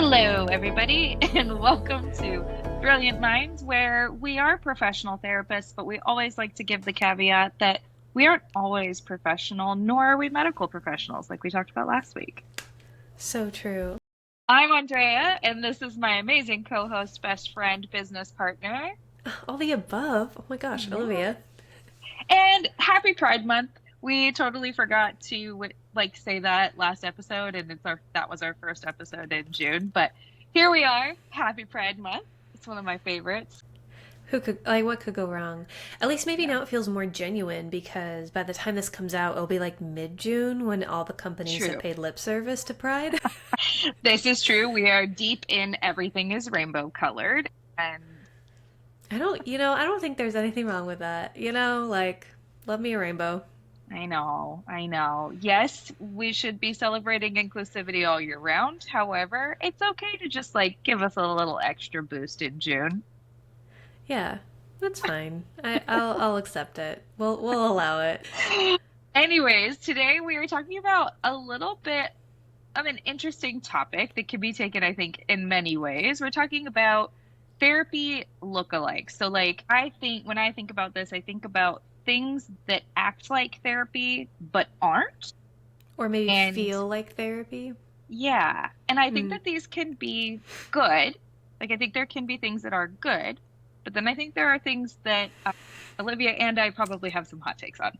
Hello, everybody, and welcome to Brilliant Minds, where we are professional therapists, but we always like to give the caveat that we aren't always professional, nor are we medical professionals, like we talked about last week. So true. I'm Andrea, and this is my amazing co host, best friend, business partner. All the above. Oh my gosh, Yeah. Olivia. And happy Pride Month. We totally forgot to say that last episode, and that was our first episode in June. But here we are. Happy Pride Month. It's one of my favorites. What could go wrong? At least maybe Yeah, now it feels more genuine because by the time this comes out, it'll be like mid-June when all the companies have true. paid lip service to Pride. This is true. We are deep in everything is rainbow colored, and I don't think there's anything wrong with that. Love me a rainbow. I know, I know. Yes, we should be celebrating inclusivity all year round. However, it's okay to just give us a little extra boost in June. Yeah, that's fine. I'll accept it. We'll allow it. Anyways, today we are talking about a little bit of an interesting topic that can be taken, I think, in many ways. We're talking about therapy lookalikes. So, I think when I think about this, I think about things that act like therapy but aren't. Or maybe And feel like therapy. yeah, and I think Hmm. that these can be good. I think there can be things that are good, but then I think there are things that Olivia and I probably have some hot takes on.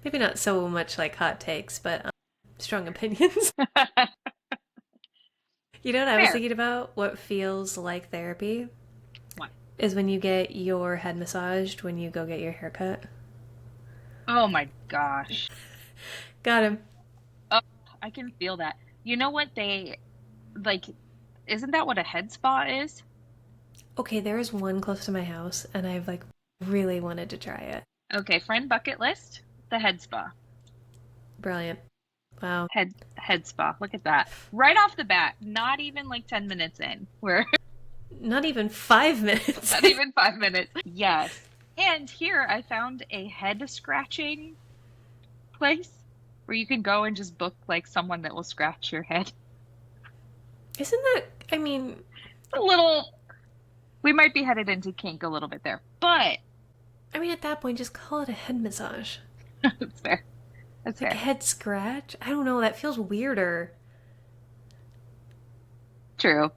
Maybe not so much like hot takes, but strong opinions. You know what I was Fair. thinking about? What feels like therapy What? is when you get your head massaged when you go get your haircut. Oh my gosh. Got him. Oh, I can feel that. You know what they like? Isn't that what a head spa is? Okay, there is one close to my house, and I've really wanted to try it. Okay, friend bucket list, the head spa. Brilliant. Wow. Head spa. Look at that. Right off the bat, not even 10 minutes in. We're Not even 5 minutes. not even 5 minutes. Yes. And here I found a head scratching place where you can go and just book someone that will scratch your head. Isn't that, I mean, A little, we might be headed into kink a little bit there, but at that point, just call it a head massage. that's fair. That's Like a fair. head scratch? I don't know, that feels weirder. True.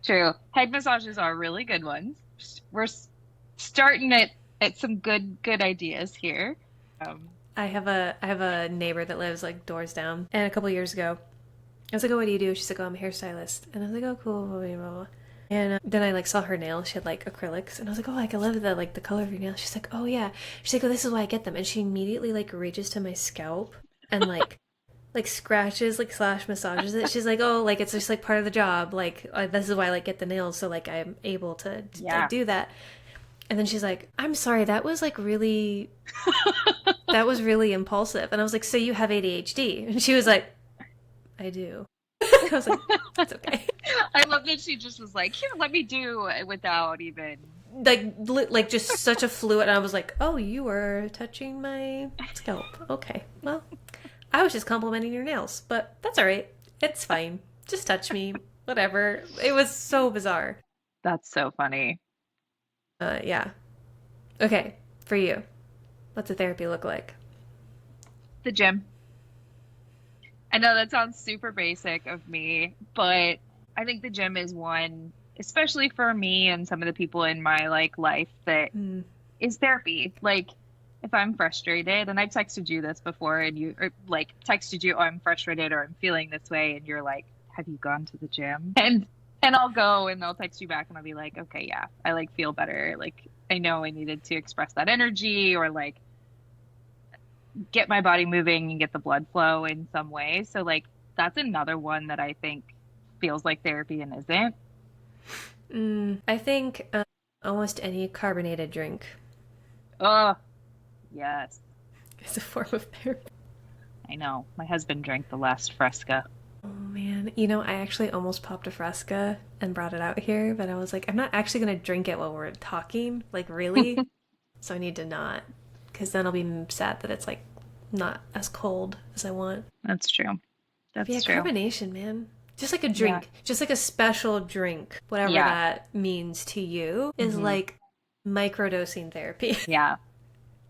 True. Head massages are really good ones. Starting at some good ideas here. Um, I have a neighbor that lives doors down, and a couple years ago, I was like, "Oh, what do you do?" She's like, "Oh, I'm a hairstylist," and I was like, "Oh, cool." Blah, blah, blah. And then I saw her nails. She had acrylics, and I was like, "Oh, I love the color of your nails." She's like, "Oh yeah." She's like, "Oh, this is why I get them." And she immediately reaches to my scalp and scratches slash massages it. She's like, "Oh, it's just part of the job. This is why I get the nails, so I'm able to yeah. do that." And then she's like, "I'm sorry, that was really impulsive." And I was like, "So you have ADHD?" And she was like, "I do." I was like, "It's okay." I love that she just was like, here, let me do it without even. Just such a fluid. And I was like, "Oh, you were touching my scalp. Okay, well, I was just complimenting your nails, but that's all right. It's fine. Just touch me, whatever." It was so bizarre. That's so funny. Yeah. Okay, for you, what's a therapy look like? The gym. I know that sounds super basic of me, but I think the gym is one, especially for me and some of the people in my life that Mm. is therapy. If I'm frustrated, and I've texted you this before, and you or texted you, oh, I'm frustrated or I'm feeling this way, and you're like, have you gone to the gym? And I'll go and I'll text you back and I'll be like, okay, yeah, I feel better. I know I needed to express that energy or get my body moving and get the blood flow in some way. So that's another one that I think feels like therapy and isn't. I think almost any carbonated drink Oh, yes. is a form of therapy. I know. My husband drank the last Fresca. Oh man, I actually almost popped a Fresca and brought it out here, but I was like, I'm not actually gonna drink it while we're talking, really. So I need to not, because then I'll be sad that it's not as cold as I want. That's true. But yeah, That's true. carbonation, man. Just like a Yeah. drink, just like a special drink, whatever Yeah. that means to you, is Hmm. like microdosing therapy. Yeah.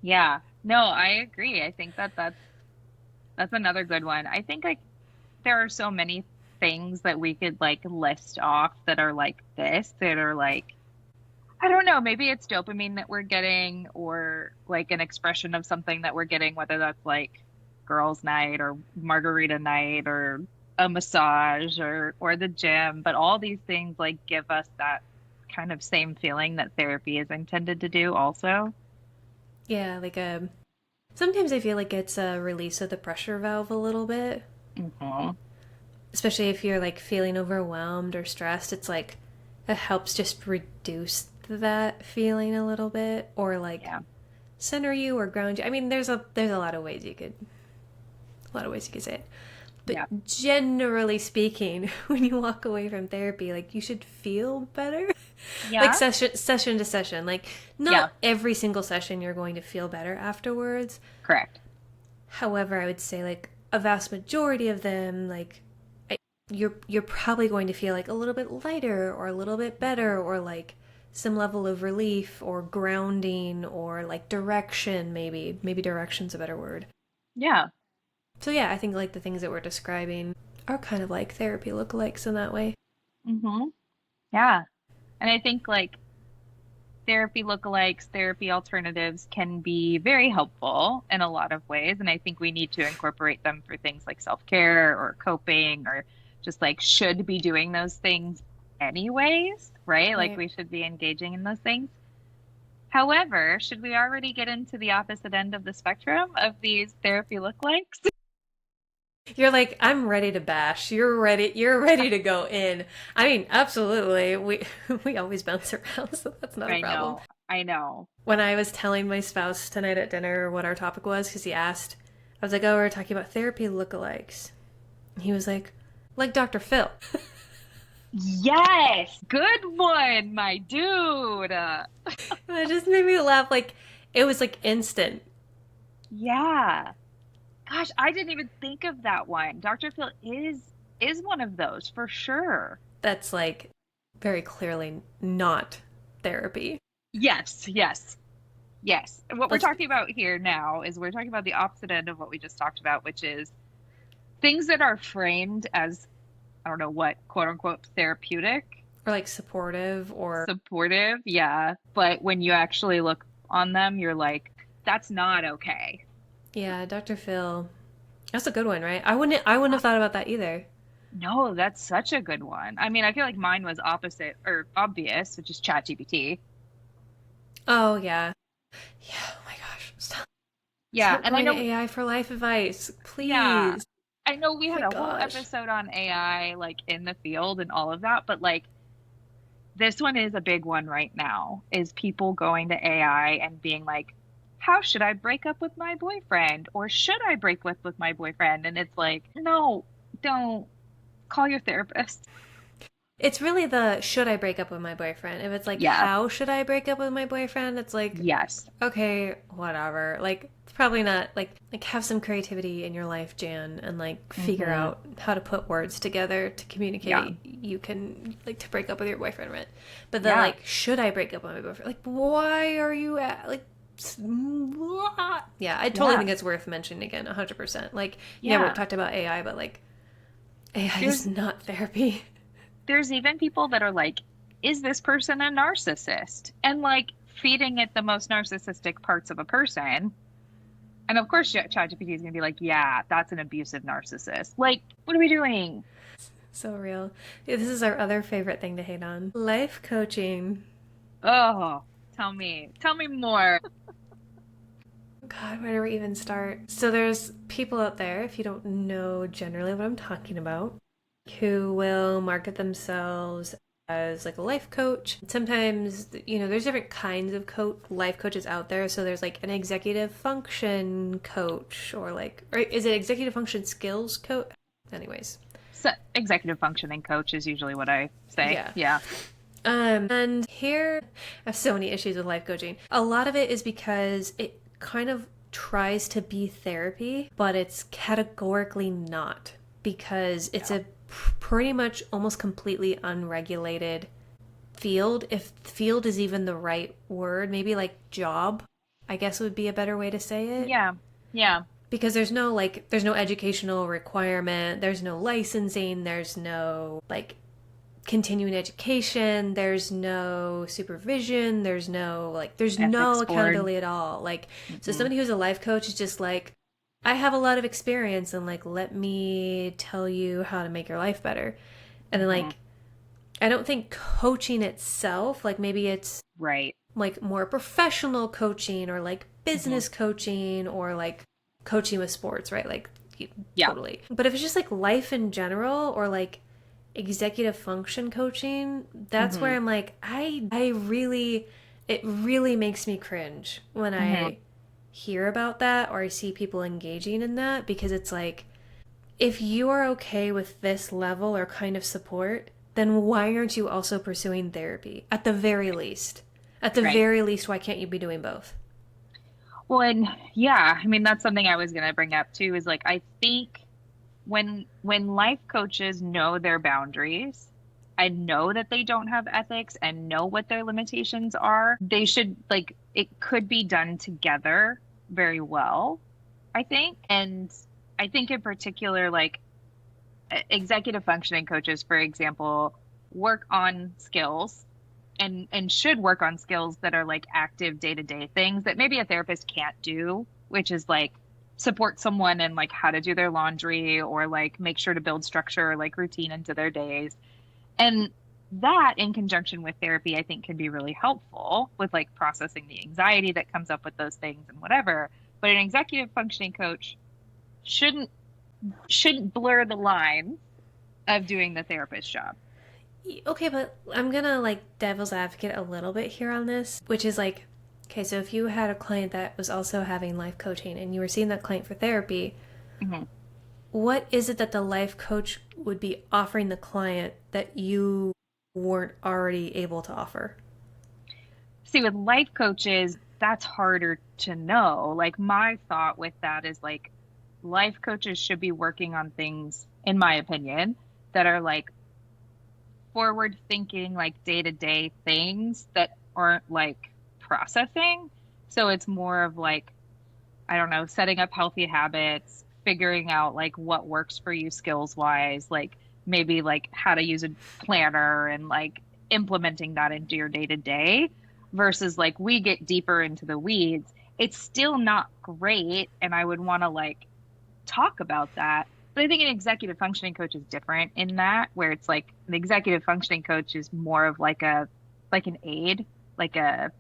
Yeah. No, I agree. I think that that's another good one. I think like there are so many things that we could like list off that are like this, that are like, I don't know, maybe it's dopamine that we're getting or like an expression of something that we're getting, whether that's like girls' night or margarita night or a massage or the gym, but all these things like give us that kind of same feeling that therapy is intended to do also. Yeah, like sometimes I feel like it's a release of the pressure valve a little bit, Hmm. especially if you're like feeling overwhelmed or stressed. It's like it helps just reduce that feeling a little bit, or like Yeah. center you or ground you. I mean, there's a lot of ways you could say it. Yeah. But generally speaking, when you walk away from therapy, like you should feel better. Like Yeah. session to session. Like Yeah. not every single session you're going to feel better afterwards. Correct. However, I would say like a vast majority of them, like you're probably going to feel like a little bit lighter or a little bit better or like some level of relief or grounding or like direction, maybe direction's a better word. Yeah. So yeah, I think like the things that we're describing are kind of like therapy lookalikes in that way. Hmm. Yeah. And I think like therapy lookalikes, therapy alternatives can be very helpful in a lot of ways. And I think we need to incorporate them for things like self-care or coping or just like should be doing those things anyways, right? Like Right. we should be engaging in those things. However, should we already get into the opposite end of the spectrum of these therapy lookalikes? You're like, I'm ready to bash. You're ready to go in. I mean, absolutely. We we always bounce around, so that's not a I problem. know. I know. When I was telling my spouse tonight at dinner what our topic was, because he asked, I was like, oh, we're talking about therapy lookalikes. He was like Dr. Phil. Yes, good one, my dude. It just made me laugh. Like, it was like instant. Yeah. Gosh, I didn't even think of that one. Dr. Phil is one of those for sure. That's like very clearly not therapy. Yes, yes, yes. What we're Let's, talking about here now is we're talking about the opposite end of what we just talked about, which is things that are framed as, I don't know what, quote unquote, therapeutic, or like supportive, or supportive. Yeah. But when you actually look on them, you're like, that's not okay. yeah, Dr. Phil. That's a good one, right? I wouldn't have thought about that either. No, that's such a good one. I mean, I feel like mine was opposite or obvious, which is ChatGPT. Oh yeah. Yeah, oh my gosh. Stop. Yeah, Stop and I going to know, AI for life advice. yeah, Please. I know we Oh had my a whole gosh. episode on AI, like in the field and all of that, but like this one is a big one right now, is people going to AI and being like, how should I break up with my boyfriend? Or should I break up with my boyfriend? And it's like, no, don't call your therapist. It's really the should I break up with my boyfriend? If it's like Yeah, how should I break up with my boyfriend? It's like yes. okay, whatever. Like it's probably not like have some creativity in your life, Jan, and like figure Hmm. out how to put words together to Yeah, communicate you can like to break up with your boyfriend, right? But the yeah, like should I break up with my boyfriend? Like why are you at like yeah, I totally yeah, think it's worth mentioning again, 100%. Like, yeah, we've yeah. talked about AI, but like AI is There's not therapy. there's even people that are like, is this person a narcissist? And like feeding it the most narcissistic parts of a person. And of course, ChatGPT is going to be like, yeah, that's an abusive narcissist. Like, what are we doing? So real. Yeah, this is our other favorite thing to hate on. Life coaching. Oh, tell me more. God, where do we even start? So there's people out there, if you don't know generally what I'm talking about, who will market themselves as like a life coach. Sometimes, there's different kinds of life coaches out there. So there's like an executive function coach or is it executive function skills coach? Anyways, So, executive functioning coach is usually what I say. yeah. Yeah. And here, I have so many issues with life coaching. A lot of it is because it kind of tries to be therapy, but it's categorically not because it's Yeah. a pretty much almost completely unregulated field, if field is even the right word, maybe like job, I guess would be a better way to say it. Yeah. Yeah. Because there's no educational requirement, there's no licensing, there's no like continuing education, there's no supervision, there's no Ethics board. accountability at all. Like, so Mm-mm. somebody who's a life coach is just like, I have a lot of experience and like let me tell you how to make your life better. And then Mm-hmm. like I don't think coaching itself, like maybe it's Right. like more professional coaching or like Mm-hmm. business coaching or like coaching with sports, right? Like Yeah. totally. But if it's just like life in general or like executive function coaching, that's Mm-hmm. where I'm like I really it really makes me cringe when Mm-hmm. I hear about that or I see people engaging in that because it's like if you are okay with this level or kind of support, then why aren't you also pursuing therapy? At the very least. At the Right. very least, why can't you be doing both? Well, and yeah, I mean that's something I was gonna bring up too, is like I think when life coaches know their boundaries and know that they don't have ethics and know what their limitations are, they should like it could be done together very well, I think. And I think in particular, like executive functioning coaches, for example, work on skills and should work on skills that are like active day-to-day things that maybe a therapist can't do, which is like support someone in like how to do their laundry or like make sure to build structure or like routine into their days. And that in conjunction with therapy, I think can be really helpful with like processing the anxiety that comes up with those things and whatever. But an executive functioning coach shouldn't shouldn't blur the line of doing the therapist job. Okay, but I'm gonna like devil's advocate a little bit here on this, which is like, okay, so if you had a client that was also having life coaching and you were seeing that client for therapy, Mhm. what is it that the life coach would be offering the client that you weren't already able to offer? See, with life coaches, that's harder to know. Like, my thought with that is like, life coaches should be working on things, in my opinion, that are like forward thinking, like day to day things that aren't like processing. So it's more of like, I don't know, setting up healthy habits, figuring out like what works for you skills wise, like maybe like how to use a planner and like implementing that into your day to day versus like we get deeper into the weeds. It's still not great. And I would want to like talk about that. But I think an executive functioning coach is different in that, where it's like an executive functioning coach is more of like an aid, like a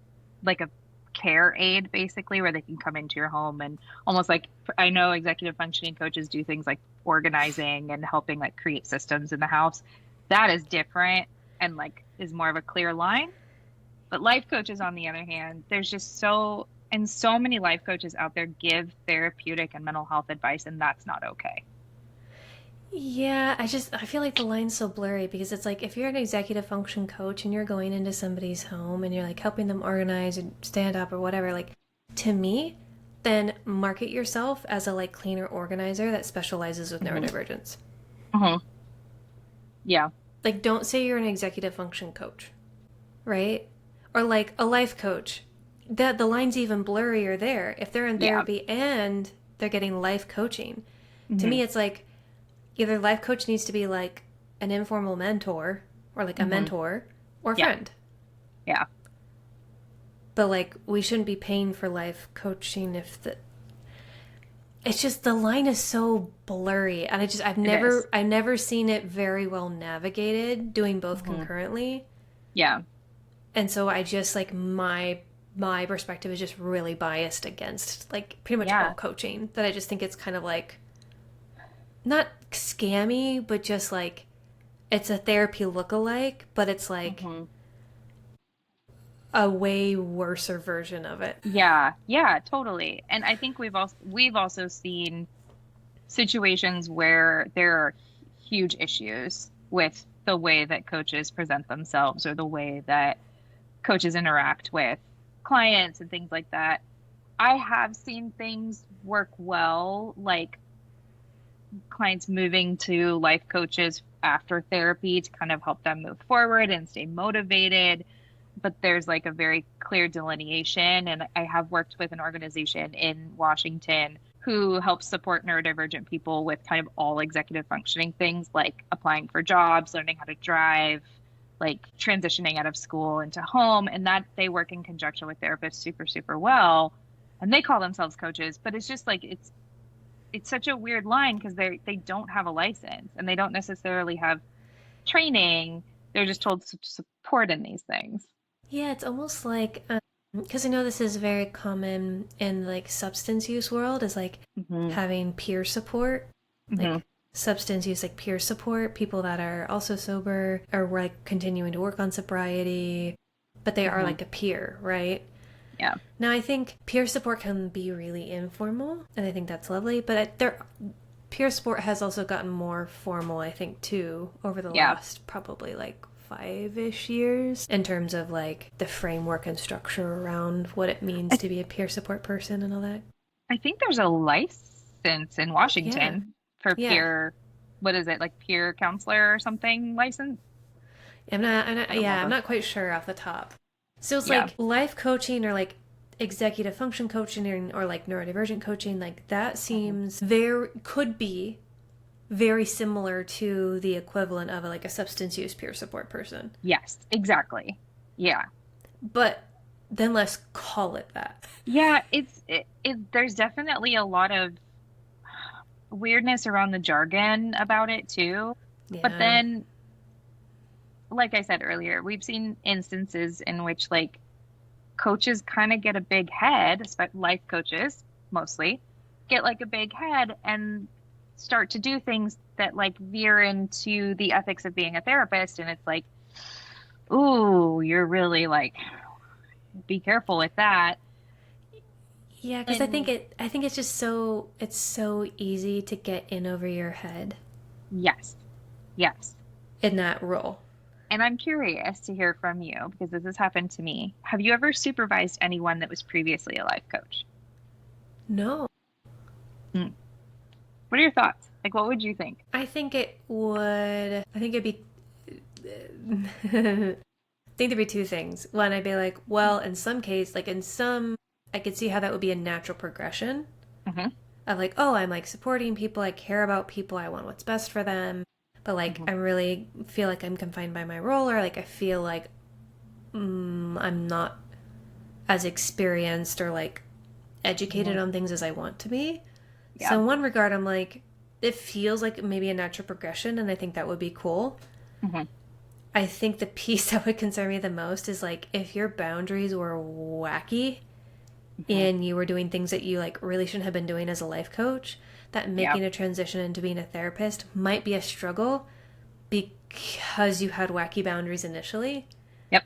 like a care aid basically, where they can come into your home and almost like I know executive functioning coaches do things like organizing and helping like create systems in the house. That is different and like is more of a clear line. But life coaches, on the other hand, there's just so many life coaches out there give therapeutic and mental health advice, and that's not okay. Yeah, I feel like the line's so blurry because it's like if you're an executive function coach and you're going into somebody's home and you're like helping them organize and stand up or whatever, like to me, then market yourself as a like cleaner organizer that specializes with Hmm. neurodivergence. Hmm. Yeah. Like don't say you're an executive function coach, right? Or like a life coach. That the line's even blurrier there. If they're in Yeah. therapy and they're getting life coaching. To Hmm. me it's like either life coach needs to be like an informal mentor or like a Hmm. mentor or a Yeah. friend. Yeah. But like we shouldn't be paying for life coaching if the it's just the line is so blurry and It is. I've never seen it very well navigated doing both Hmm. concurrently. Yeah. And so I just like my perspective is just really biased against like pretty much all Yeah. coaching that I just think it's kind of like not scammy but just like it's a therapy look-alike, but it's like Hmm. a way worser version of it. Yeah. Yeah. Totally. And I think we've also seen situations where there are huge issues with the way that coaches present themselves or the way that coaches interact with clients and things like that. I have seen things work well, like clients moving to life coaches after therapy to kind of help them move forward and stay motivated. But there's like a very clear delineation. And I have worked with an organization in Washington who helps support neurodivergent people with kind of all executive functioning things like applying for jobs, learning how to drive, like transitioning out of school into home, and that they work in conjunction with therapists super, super well. And they call themselves coaches, but it's just like it's such a weird line because they don't have a license and they don't necessarily have training. They're just told to support in these things. Yeah, it's almost like because I know this is very common in like substance use world is like Hmm. having peer support, Hmm. like substance use like peer support, people that are also sober or like continuing to work on sobriety, but they are Hmm. like a peer, right? Yeah. Now I think peer support can be really informal, and I think that's lovely, but peer support has also gotten more formal, I think, too, over the Yeah. last probably like 5-ish years in terms of like the framework and structure around what it means I, to be a peer support person and all that. I think there's a license in Yeah. Washington for Yeah. peer, what is it, like peer counselor or something license? I don't Yeah, I'm remember. not quite sure off the top. So it's Yeah. like life coaching or like executive function coaching or like neurodivergent coaching, like that Hmm. seems very, could be very similar to the equivalent of like a substance use peer support person. Yes, exactly. Yeah. But then let's call it that. Yeah, there's definitely a lot of weirdness around the jargon about it too. But Yeah. then, like I said earlier, we've seen instances in which like coaches kind of get a big head, life coaches mostly, get like a big head and start to do things that like veer into the ethics of being a therapist. And it's like, ooh, you're really like, be careful with that. Yeah, because And I think it's just it's so easy to get in over your head yes, yes. in that role. And I'm curious to hear from you because this has happened to me. Have you ever supervised anyone that was previously a life coach? No. Hmm. What are your thoughts? Like, what would you think? I think it'd be I think there'd be two things. One, I'd be like, well, in some case, like in some I could see how that would be a natural progression Hmm. of like, oh, I'm like supporting people, I care about people, I want what's best for them. But like Hmm. I really feel like I'm confined by my role or like I feel like I'm not as experienced or like educated Hmm. on things as I want to be. Yeah. So in one regard, I'm like, it feels like maybe a natural progression, and I think that would be cool. Hmm. I think the piece that would concern me the most is like if your boundaries were wacky Hmm. and you were doing things that you like really shouldn't have been doing as a life coach, that Yeah. making a transition into being a therapist might be a struggle because you had wacky boundaries initially. Yep.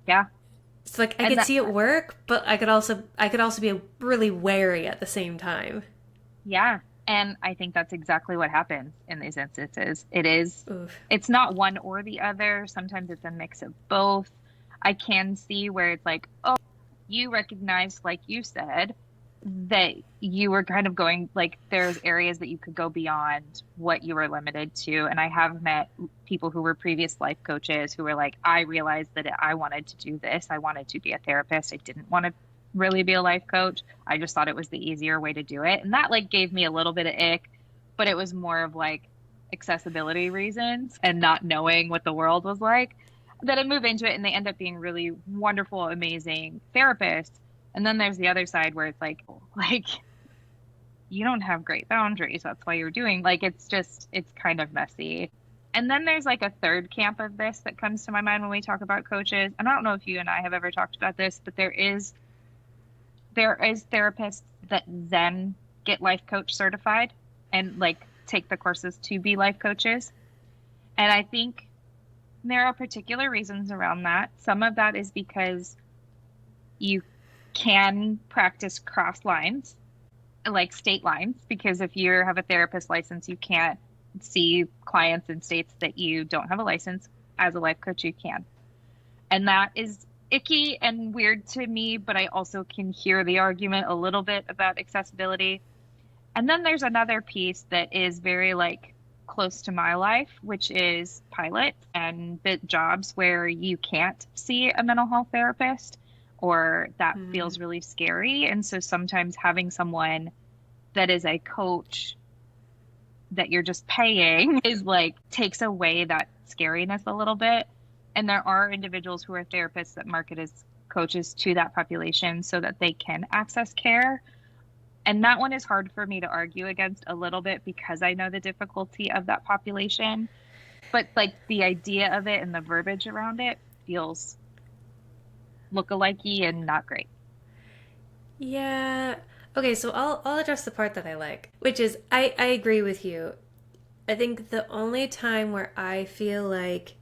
Yeah. It's like I And could that, see it work, but I could also be really wary at the same time. yeah. And I think that's exactly what happens in these instances. Oof. It's not one or the other. Sometimes it's a mix of both. I can see where it's like, oh, you recognize, like you said, that you were kind of going like there's areas that you could go beyond what you were limited to. And I have met people who were previous life coaches who were like, I realized that I wanted to do this. I wanted to be a therapist. I didn't want to really be a life coach. I just thought it was the easier way to do it. And that like gave me a little bit of ick, but it was more of like accessibility reasons and not knowing what the world was like. That I move into it and they end up being really wonderful, amazing therapists. And then there's the other side where it's like, like you don't have great boundaries. That's why you're doing like it's kind of messy. And then there's like a third camp of this that comes to my mind when we talk about coaches. And I don't know if you and I have ever talked about this, but there is therapists that then get life coach certified and like take the courses to be life coaches. And I think there are particular reasons around that. Some of that is because you can practice cross lines, like state lines, because if you have a therapist license, you can't see clients in states that you don't have a license. As a life coach, you can. And that is icky and weird to me, but I also can hear the argument a little bit about accessibility. And then there's another piece that is very like close to my life, which is pilot and the jobs where you can't see a mental health therapist or that Hmm. feels really scary. And so sometimes having someone that is a coach that you're just paying is like takes away that scariness a little bit. And there are individuals who are therapists that market as coaches to that population so that they can access care. And that one is hard for me to argue against a little bit because I know the difficulty of that population. But like the idea of it and the verbiage around it feels lookalikey and not great. Yeah. Okay, so I'll address the part that I like, which is I agree with you. I think the only time where I feel like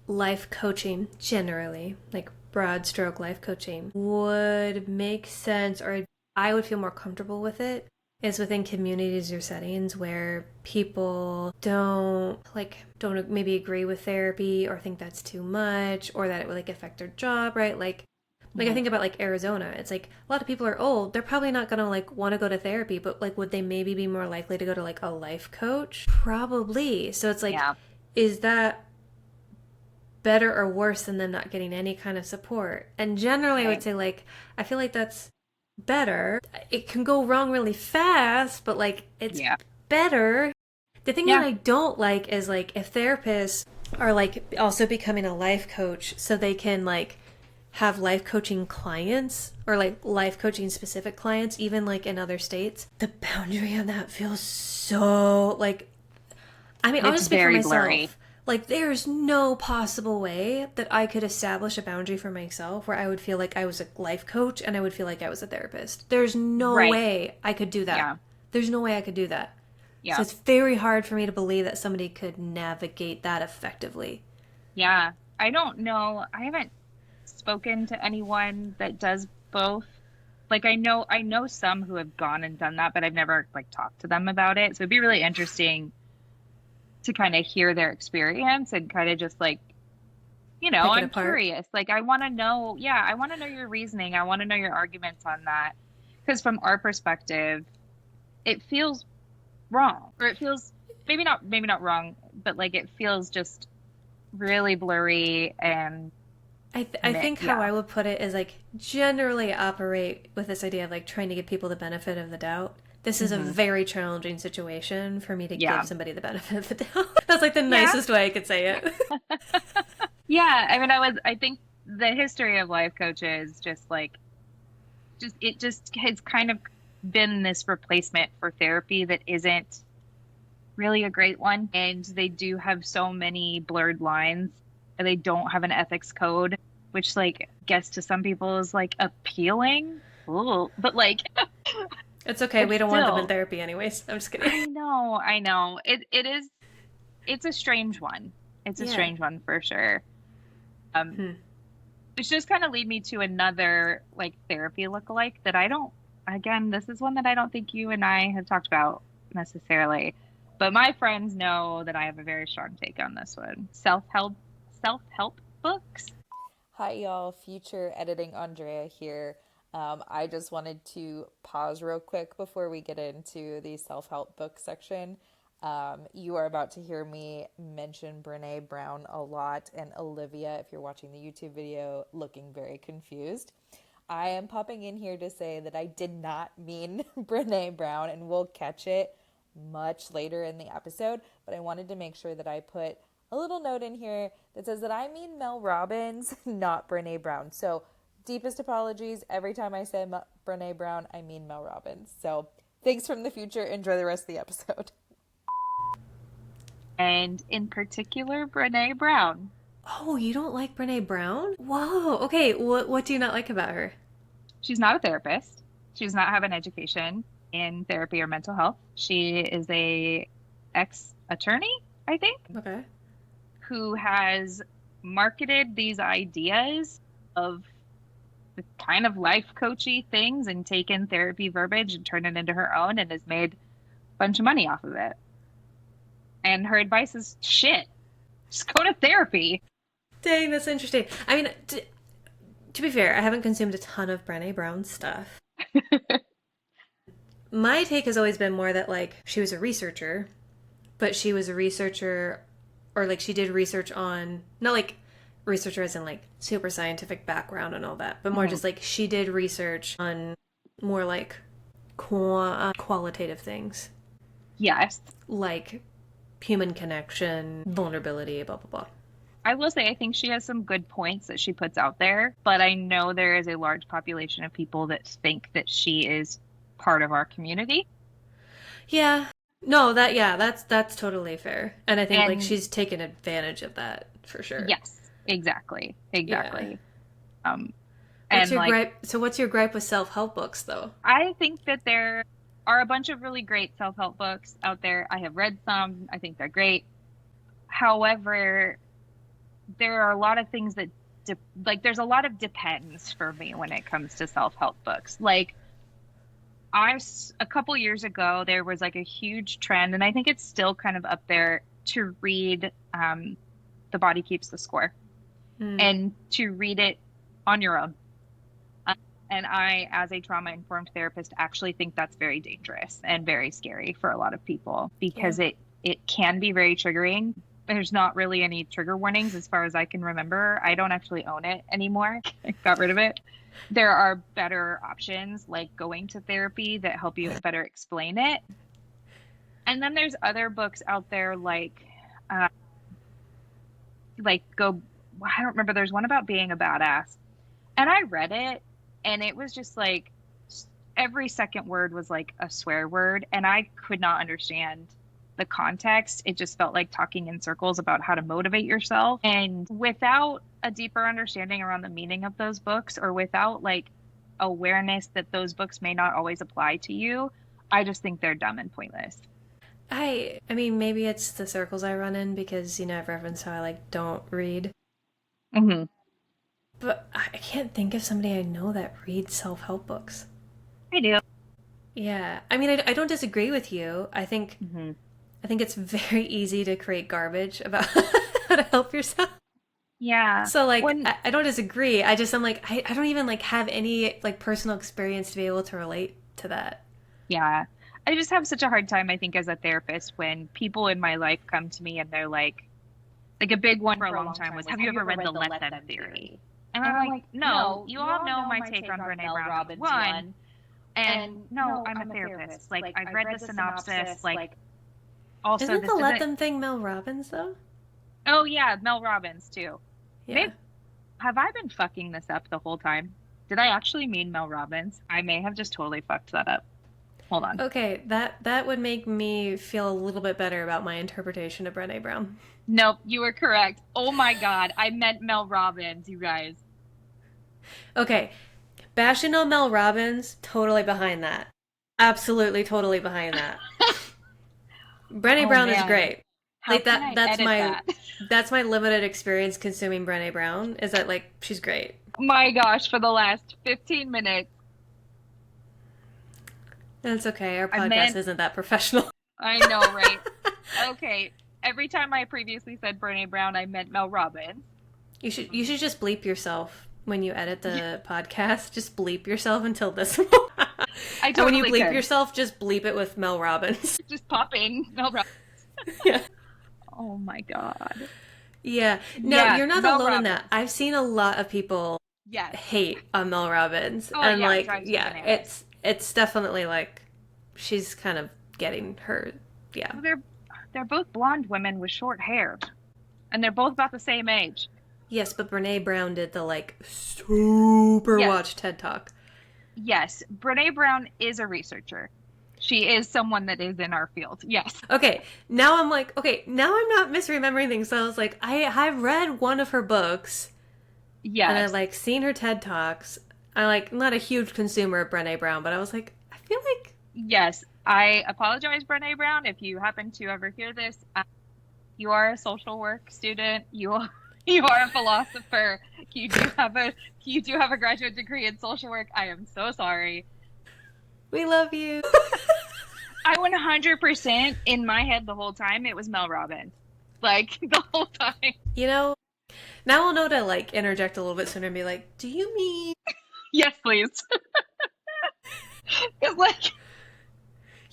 life coaching generally, like broad stroke life coaching, would make sense or I would feel more comfortable with it is within communities or settings where people don't maybe agree with therapy or think that's too much or that it would like affect their job, right? Like I Mhm. think about like Arizona. It's like a lot of people are old. They're probably not gonna like want to go to therapy, but like would they maybe be more likely to go to like a life coach? Probably. So it's like, Yeah, is that better or worse than them not getting any kind of support? And generally I would right. say like I feel like that's better. It can go wrong really fast, but like it's Yeah. better. The thing that Yeah. I don't like is like if therapists are like also becoming a life coach so they can like have life coaching clients or like life coaching specific clients even like in other states. The boundary on that feels so like I mean, I'll It's just speak for very blurry. myself. Like, there's no possible way that I could establish a boundary for myself where I would feel like I was a life coach and I would feel like I was a therapist. There's no Right. way I could do that. Yeah. There's no way I could do that. So Yeah. it's very hard for me to believe that somebody could navigate that effectively. Yeah. I don't know. I haven't spoken to anyone that does both. Like I know some who have gone and done that, but I've never like talked to them about it. So it'd be really interesting to kind of hear their experience and kind of just like, Pick it I'm apart. curious. Like I want to know, yeah, I want to know your reasoning. I want to know your arguments on that. Because from our perspective, it feels wrong. Or it feels maybe not wrong, but like it feels just really blurry and I think how yeah. I would put it is like generally operate with this idea of like trying to give people the benefit of the doubt. This is a Hmm. very challenging situation for me to Yeah. give somebody the benefit of the doubt. That's like the Yeah. nicest way I could say it. Yeah. I think the history of life coaches just has kind of been this replacement for therapy that isn't really a great one. And they do have so many blurred lines and they don't have an ethics code, which like gets to some people is like appealing. Ooh, but like It's okay. but We don't want them in still, therapy anyways. I'm just kidding. I know. It's a strange one. It's a Yeah. strange one for sure. Um, Hmm. which just kind of lead me to another like therapy lookalike that I don't, again, this is one that I don't think you and I have talked about necessarily, but my friends know that I have a very strong take on this one. Self-help books. Hi, y'all. Future editing Andrea here. I just wanted to pause real quick before we get into the self help book section. You are about to hear me mention Brene Brown a lot, and Olivia, if you're watching the YouTube video, looking very confused. I am popping in here to say that I did not mean Brene Brown, and we'll catch it much later in the episode. But I wanted to make sure that I put a little note in here that says that I mean Mel Robbins, not Brene Brown. So, deepest apologies. Every time I say Brene Brown, I mean Mel Robbins. So, thanks from the future. Enjoy the rest of the episode. And in particular, Brene Brown. Oh, you don't like Brene Brown? Whoa. Okay. What do you not like about her? She's not a therapist. She does not have an education in therapy or mental health. She is a ex-attorney, I think, Okay. who has marketed these ideas of the kind of life coachy things and taken therapy verbiage and turned it into her own and has made a bunch of money off of it. And her advice is shit. Just go to therapy. Dang, that's interesting. I mean, to be fair, I haven't consumed a ton of Brene Brown stuff. My take has always been more that like she was a researcher but she was a researcher, or like she did research on, not like researcher as in like super scientific background and all that, but more Mhm. just like she did research on more like qualitative things, Yes. like human connection, vulnerability, blah, blah, blah. I will say, I think she has some good points that she puts out there, but I know there is a large population of people that think that she is part of our community. Yeah. No, that's totally fair. And I think like And she's taken advantage of that for sure. yes, exactly. Yeah. Exactly. Um, What's and your like, gripe? So what's your gripe with self-help books though? I think that there are a bunch of really great self-help books out there. I have read some, I think they're great. However, there are a lot of things that like there's a lot of depends for me when it comes to self-help books. Like a couple years ago there was like a huge trend, and I think it's still kind of up there, to read The Body Keeps the Score, Mm, and to read it on your own. And I, as a trauma informed therapist, actually think that's very dangerous and very scary for a lot of people, yeah. because it can be very triggering. There's not really any trigger warnings as far as I can remember. I don't actually own it anymore. I got rid of it. There are better options like going to therapy that help you better explain it. And then there's other books out there uh like go I don't remember, there's one about being a badass. And I read it, and it was just like every second word was like a swear word, and I could not understand the context. It just felt like talking in circles about how to motivate yourself. And without a deeper understanding around the meaning of those books, or without like awareness that those books may not always apply to you, I just think they're dumb and pointless. I mean maybe it's the circles I run in because I've referenced how I like don't read. Hmm. But I can't think of somebody I know that reads self-help books. I do. Yeah. I mean I don't disagree with you. Hmm. I think it's very easy to create garbage about how to help yourself. Yeah. So like When I don't disagree. I'm like I don't even like have any like personal experience to be able to relate to that. Yeah. I just have such a hard time, I think, as a therapist, when people in my life come to me and they're like a big one for a long time was, have you ever read the Let Them theory? And I'm like, no, you all know my take on Brene Brown, number one. And no, I'm a therapist. Like, I've read the synopsis. Like, also, Isn't this the Let isn't, Them thing Mel Robbins though? oh, yeah, Mel Robbins, too. Yeah. Maybe, have I been fucking this up the whole time? Did I actually mean Mel Robbins? I may have just totally fucked that up. Hold on. Okay, that would make me feel a little bit better about my interpretation of Brené Brown. Nope, you were correct. Oh my God, I meant Mel Robbins, you guys. Okay, bashing on Mel Robbins, totally behind that. Absolutely, totally behind that. Brené Oh Brown is man, great. how Like can that. I edit that? That's my limited experience consuming Brené Brown. Is that like she's great. My gosh, for the last 15 minutes, That's okay. Our I podcast meant, isn't that professional. I know, right? Okay, every time I previously said Brene Brown, I meant Mel Robbins. You should just bleep yourself when you edit the podcast. Just bleep yourself until this. I And when you totally bleep could. yourself, just bleep it with Mel Robbins. Just pop in Mel Robbins. Yeah. Oh my God. Yeah. No, Yeah, you're not Mel alone in that. Robbins. I've seen a lot of people Yes. hate on Mel Robbins. Oh And yeah, it like, drives me yeah, bananas. it's definitely like she's kind of getting her yeah. Well, they're both blonde women with short hair, and they're both about the same age. Yes, but Brene Brown did the like super Yes. watch TED Talk. Yes, Brene Brown is a researcher. She is someone that is in our field. Yes. Okay, now I'm like, okay, now I'm not misremembering things. So I was like, I've read one of her books and I've Yes. like seen her TED Talks. I like I'm not a huge consumer of Brene Brown, but I was like, I feel like Yes. I apologize, Brene Brown, if you happen to ever hear this. You are a social work student. You are, you are a philosopher. You do have a you do have a graduate degree in social work. I am so sorry. we love you. I 100% in my head the whole time it was Mel Robbins. Like the whole time. You know, now I'll know to like interject a little bit sooner and be like, do you mean Yes, please. Because like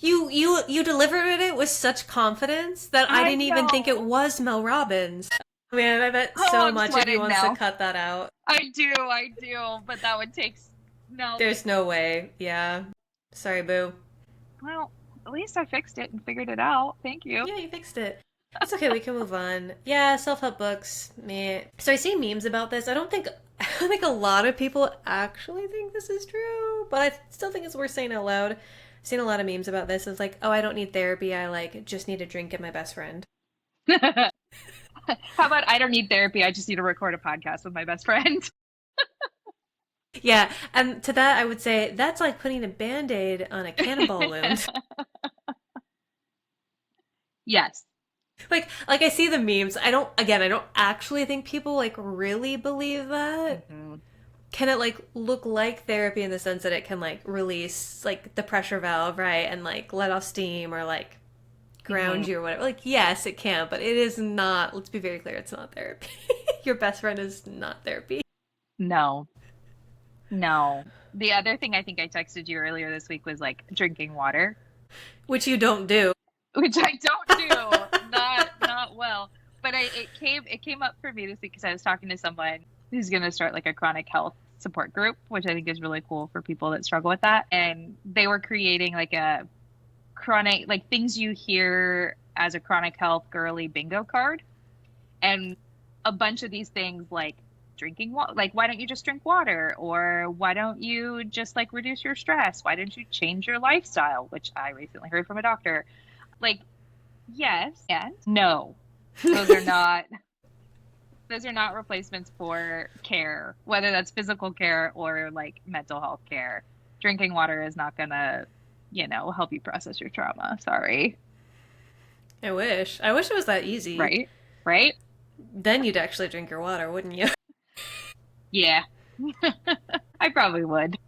You delivered it with such confidence that I I didn't even think it know. was Mel Robbins. Man, I bet Oh, so I'm much if he sweating wants to now. cut that out. I do, but that would take no, but There's no way. Yeah. Sorry, boo. well, at least I fixed it and figured it out. Thank you. Yeah, you fixed it. It's okay, we can move on. Yeah, self-help books. Meh. So I see memes about this. I don't think a lot of people actually think this is true, but I still think it's worth saying out loud. I've seen a lot of memes about this. It's like, oh, I don't need therapy. I like just need a drink and my best friend. How about I don't need therapy, I just need to record a podcast with my best friend. Yeah, and to that I would say that's like putting a band-aid on a cannonball wound. Yes. Like I see the memes. I don't actually think people like really believe that. Hmm. Can it like look like therapy in the sense that it can like release like the pressure valve, right? And like let off steam or like Hmm. ground you or whatever. Like yes, it can, but it is not, let's be very clear, it's not therapy. Your best friend is not therapy. No, no. The other thing I think I texted you earlier this week was like drinking water, Which you don't do. which I don't do. Not well. But it came up for me this week because I was talking to someone who's going to start like a chronic health support group, which I think is really cool for people that struggle with that. And they were creating like a chronic like things you hear as a chronic health girly bingo card. And a bunch of these things like drinking water, like why don't you just drink water, or why don't you just like reduce your stress, why don't you change your lifestyle, which I recently heard from a doctor. Like yes and no, those are not those are not replacements for care, whether that's physical care or like mental health care. Drinking water is not gonna, help you process your trauma. Sorry. I wish. I wish it was that easy. Right, right. Then you'd actually drink your water, wouldn't you? Yeah. I probably would.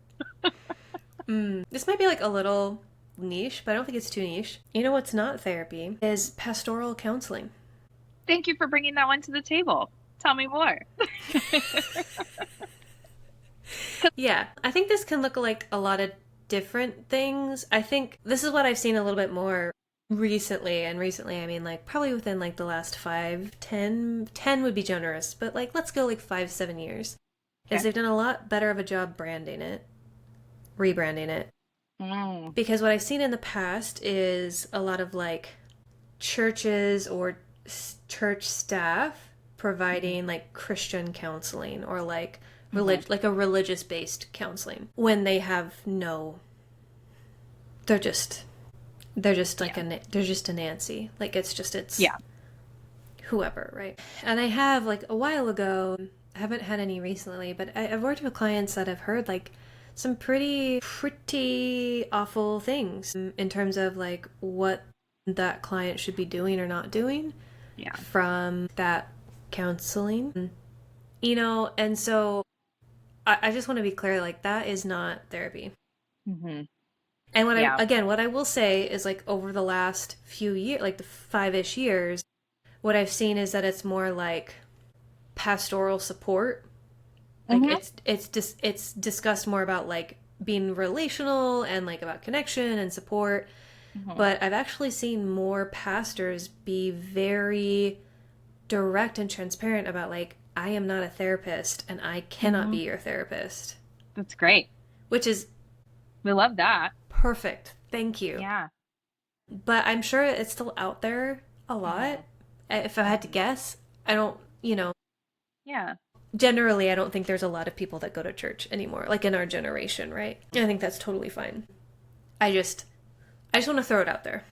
This might be like a little niche, but I don't think it's too niche. You know what's not therapy is pastoral counseling. Thank you for bringing that one to the table. Tell me more. Yeah, I think this can look like a lot of different things. I think this is what I've seen a little bit more recently, and recently I mean like probably within like the last 5, 10 would be generous, but like let's go like 5, 7 years. Is Okay. they've done a lot better of a job branding it, rebranding it. Mm. Because what I've seen in the past is a lot of like churches or church staff Hmm. providing like Christian counseling or like Hmm. like a religious based counseling when they have no, they're just like Yeah. they're just a Nancy, like it's Yeah. whoever, right? And I have like a while ago, I haven't had any recently, but I've worked with clients that have heard like some pretty awful things in terms of like what that client should be doing or not doing Yeah. from that counseling. And so I just want to be clear, like that is not therapy. Hmm. And Yeah. what I will say is like over the last few years, like the 5-ish years, what I've seen is that it's more like pastoral support. Like Hmm. it's discussed more about like being relational and like about connection and support. Hmm. But I've actually seen more pastors be very direct and transparent about like I am not a therapist and I cannot Hmm. be your therapist, That's great. which is We love that. perfect. Thank you. Yeah. But I'm sure it's still out there a lot. Hmm. If I had to Hmm. guess, I don't, Yeah. generally, I don't think there's a lot of people that go to church anymore, like in our generation, right? I think that's totally fine. I just, I just want to throw it out there.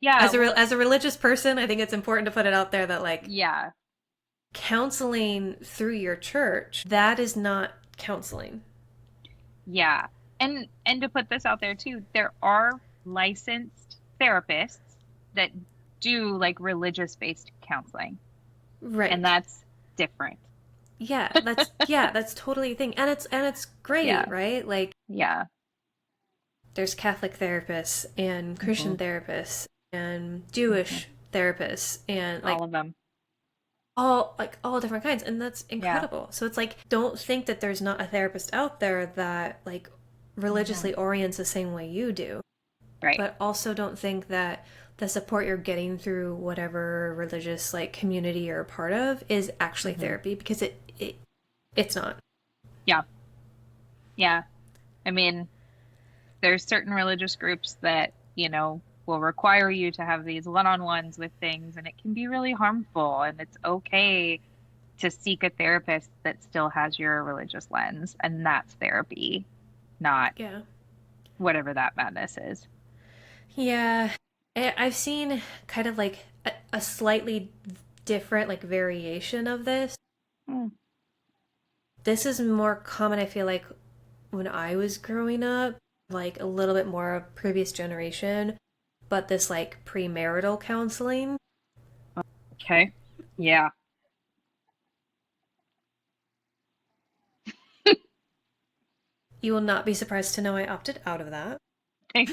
Yeah. Well, As a religious person, I think it's important to put it out there that like yeah. counseling through your church, that is not counseling. Yeah. And to put this out there too, there are licensed therapists that do like religious-based counseling, and Right. that's different. Yeah, that's totally a thing. And it's great, Yeah. right? Like Yeah. there's Catholic therapists and Hmm. Christian therapists and Hmm. Jewish therapists and like All of them. all different kinds, and that's Yeah. incredible. So it's like don't think that there's not a therapist out there that like Hmm. religiously orients the same way you do. Right. but also don't think that the support you're getting through whatever religious like community you're a part of is actually Hmm. therapy because it's not. Yeah. Yeah. I mean, there's certain religious groups that, will require you to have these one-on-ones with things, and it can be really harmful. And it's okay to seek a therapist that still has your religious lens, and that's therapy, not Yeah. whatever that madness is. Yeah. I've seen kind of like a slightly different like variation of this. Mm. This is more common, I feel like, when I was growing up, like a little bit more of previous generation, but this like premarital counseling. Okay. Yeah. You will not be surprised to know I opted out of that. Thank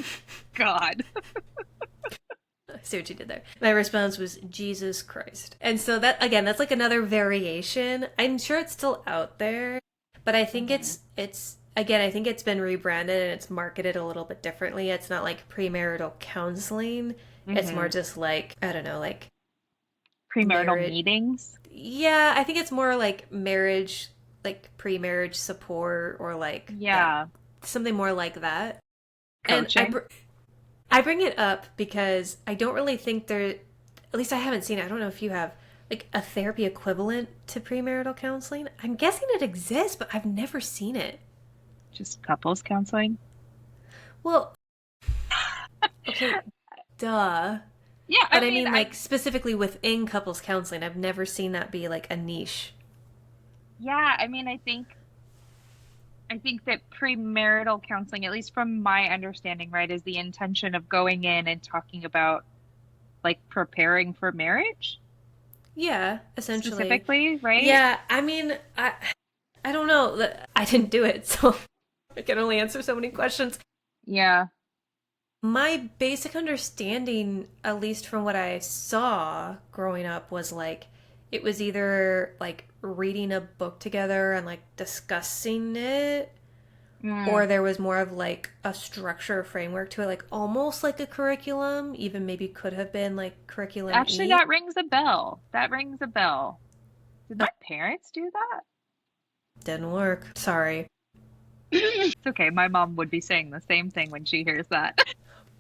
God. I see what you did there. My response was Jesus Christ. And so that again, that's like another variation. I'm sure it's still out there, but I think Hmm. it's again, I think it's been rebranded and it's marketed a little bit differently. It's not like premarital counseling. It's more Hmm. just like, I don't know, like Premarital marriage. meetings, Yeah, I think it's more like marriage, like pre-marriage support or like that, yeah, something more like that. And coaching. I bring it up because I don't really think there, at least I haven't seen it. I don't know if you have like a therapy equivalent to premarital counseling. I'm guessing it exists, but I've never seen it. Just couples counseling. Well, okay, duh. Yeah, But I I mean, mean, like specifically within couples counseling, I've never seen that be like a niche. I think that premarital counseling, at least from my understanding, right, is the intention of going in and talking about like preparing for marriage Yeah, essentially. specifically, right? Yeah, I mean, I don't know. I didn't do it, so I can only answer so many questions. Yeah. My basic understanding, at least from what I saw growing up, was like it was either like reading a book together and like discussing it, Mm. or there was more of like a structure or framework to it, like almost like a curriculum, even maybe could have been like curriculum Actually, E. that rings a bell. That rings a bell. Did the parents do that? Didn't work. Sorry. It's okay. My mom would be saying the same thing when she hears that.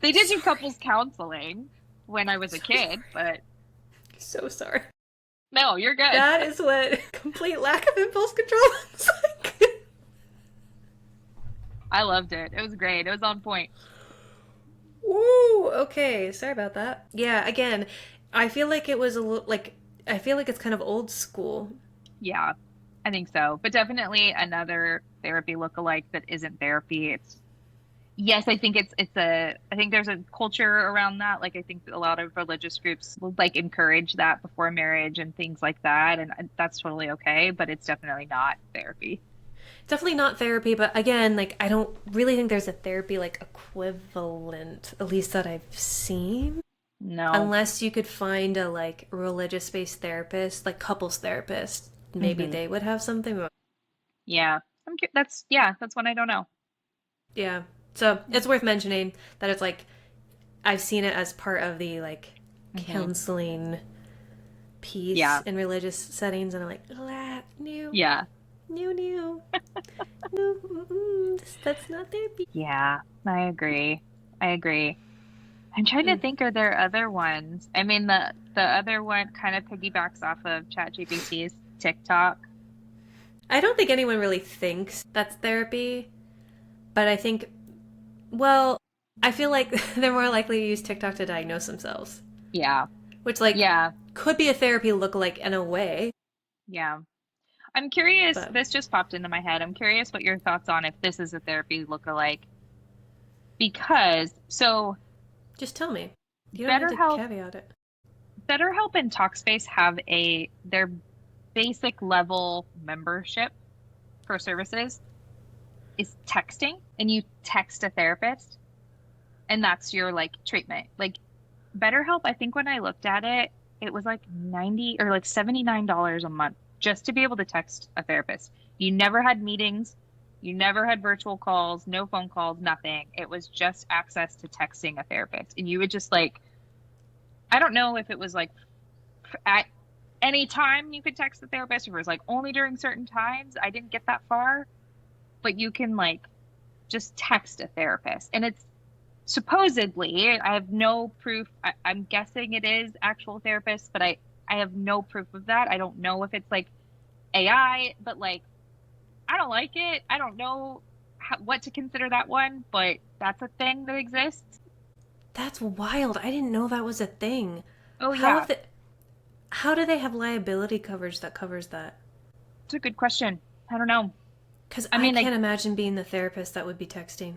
They did do Sorry. couples counseling when I was a So kid, sorry. but So sorry. no, you're good. That is what complete lack of impulse control looks like. I loved it. It was great. It was on point. Woo! Okay, sorry about that. Yeah, again, I feel like it was a little like I feel like it's kind of old school. Yeah, I think so. But definitely another therapy lookalike that isn't therapy. Yes, I think I think there's a culture around that. Like I think a lot of religious groups will like encourage that before marriage and things like that, and that's totally okay, but it's definitely not therapy. Definitely not therapy, but again, like I don't really think there's a therapy like equivalent, at least that I've seen. No. Unless you could find a like religious based therapist, like couples therapist, maybe Hmm. they would have something. But Yeah. That's one I don't know. yeah. So it's worth mentioning that it's like I've seen it as part of the like Hmm. counseling piece Yeah. in religious settings, and I'm like, ah, new, Yeah. new, new, no, that's not therapy. Yeah. I agree. I agree. I'm trying to Mm. think, are there other ones? I mean, the other one kind of piggybacks off of ChatGPT's TikTok. I don't think anyone really thinks that's therapy, but I think, well, I feel like they're more likely to use TikTok to diagnose themselves, Yeah. which like Yeah. could be a therapy lookalike in a way, Yeah. I'm curious, but this just popped into my head. I'm curious what your thoughts on if this is a therapy lookalike because just tell me. You don't have to BetterHelp, caveat it. BetterHelp and Talkspace have their basic level membership for services is texting, and you text a therapist, and that's your like treatment. Like BetterHelp, I think when I looked at it, it was like 90 or like $79 a month just to be able to text a therapist. You never had meetings. You never had virtual calls, no phone calls, nothing. It was just access to texting a therapist. And you would just like, I don't know if it was like at any time you could text the therapist, or it was like only during certain times. I didn't get that far, but you can like just text a therapist. And it's supposedly, I have no proof. I'm guessing it is actual therapists, but I have no proof of that. I don't know if it's like AI, but like, I don't like it. I don't know what to consider that one, but that's a thing that exists. That's wild. I didn't know that was a thing. Oh, How yeah. have it, how do they have liability coverage that covers that? It's a good question. I don't know. Because I I mean, like, can't imagine being the therapist that would be texting.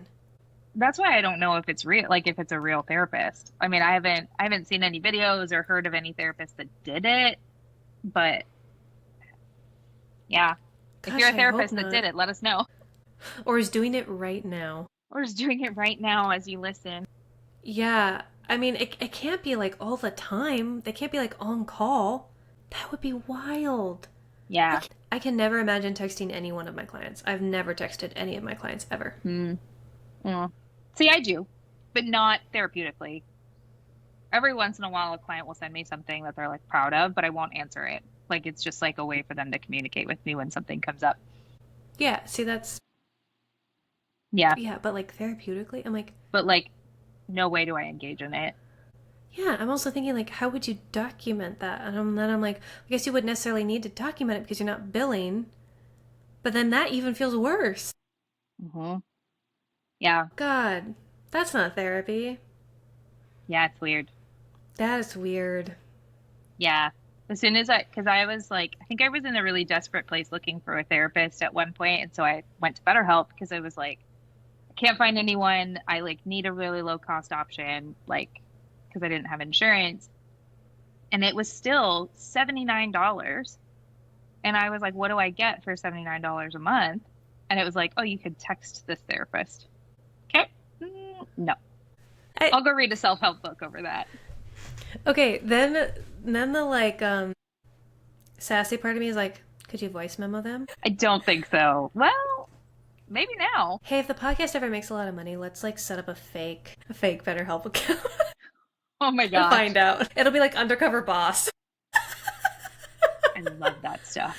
that's why I don't know if it's real, like if it's a real therapist. I mean, I haven't seen any videos or heard of any therapist that did it, but yeah. If you're Gosh, a I hope therapist that did not. it, let us know. Or is doing it right now. Or is doing it right now as you listen. Yeah, I mean, it can't be like all the time. They can't be like on call. That would be wild. Yeah. I can never imagine texting any one of my clients. I've never texted any of my clients ever. Mm. Mm. See, I do, but not therapeutically. Every once in a while, a client will send me something that they're like proud of, but I won't answer it. Like it's just like a way for them to communicate with me when something comes up. Yeah, see, that's, Yeah. yeah, but like therapeutically, I'm like, But like, no way do I engage in it. yeah, I'm also thinking like, how would you document that? Then I'm like, I guess you wouldn't necessarily need to document it because you're not billing. But then that even feels worse. Hmm. Yeah. God, that's not therapy. Yeah, it's weird. That is weird. Yeah. As soon as because I was like, I think I was in a really desperate place looking for a therapist at one point, and so I went to BetterHelp because I was like, I can't find anyone. I like need a really low cost option, like because I didn't have insurance, and it was still $79. And I was like, what do I get for $79 a month? And it was like, oh, you could text this therapist. Okay. No. I, I'll go read a self-help book over that. okay, then the like sassy part of me is like, could you voice memo them? I don't think so. Well, maybe now. Hey, if the podcast ever makes a lot of money, let's like set up a fake BetterHelp account Oh my and gosh. find out. It'll be like undercover boss. I love that stuff.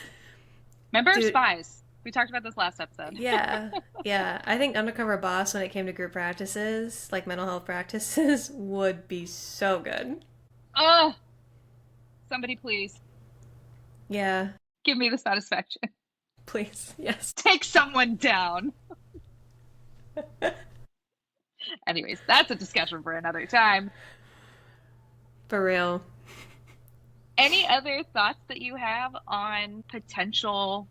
Remember Dude, Spies? We talked about this last episode. yeah, yeah. I think undercover boss when it came to group practices, like mental health practices, would be so good. Oh, somebody please Yeah, give me the satisfaction. please, yes. Take someone down. Anyways, that's a discussion for another time. For real. Any other thoughts that you have on potential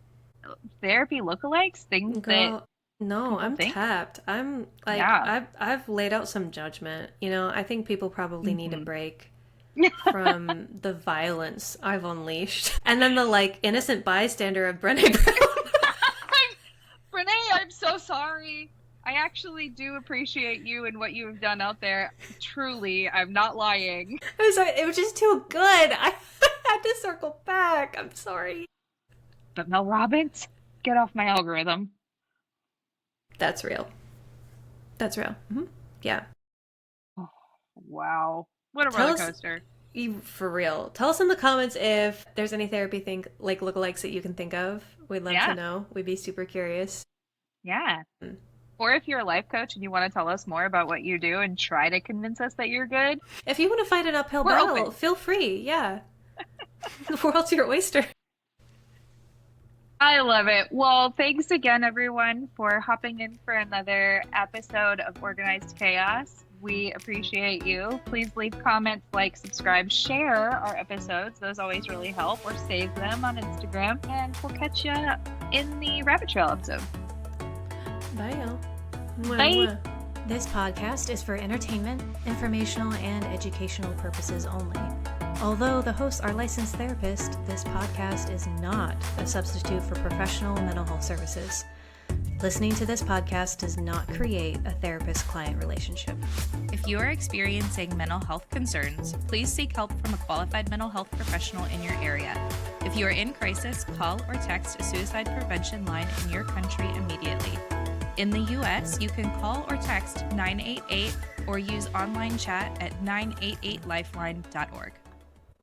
therapy lookalikes? Things that Girl, no, people I'm think? tapped. I'm like Yeah. I've laid out some judgment. You know, I think people probably need a Hmm. break from the violence I've unleashed. And then the like innocent bystander of Brené Brown. Renee, I'm so sorry. I actually do appreciate you and what you have done out there. Truly, I'm not lying. I'm sorry, it was just too good. I had to circle back. I'm sorry. But Mel Robbins, get off my algorithm. That's real. That's real. Yeah. Oh, wow. What a Tell roller us coaster. for real. Tell us in the comments if there's any therapy think like lookalikes that you can think of. We'd love Yeah. to know. We'd be super curious. Yeah. Or if you're a life coach and you want to tell us more about what you do and try to convince us that you're good, If you want to fight an uphill We're battle, open. feel free. Yeah. The world's your oyster. I love it. Well, thanks again, everyone, for hopping in for another episode of Organized Chaos. We appreciate you. Please leave comments, like, subscribe, share our episodes. Those always really help. Or save them on Instagram. And we'll catch you in the Rabbit Trail episode. Bye, y'all. Mwah, Bye. mwah. This podcast is for entertainment, informational, and educational purposes only. Although the hosts are licensed therapists, this podcast is not a substitute for professional mental health services. Listening to this podcast does not create a therapist-client relationship. If you are experiencing mental health concerns, please seek help from a qualified mental health professional in your area. If you are in crisis, call or text a suicide prevention line in your country immediately. In the U.S., you can call or text 988 or use online chat at 988lifeline.org.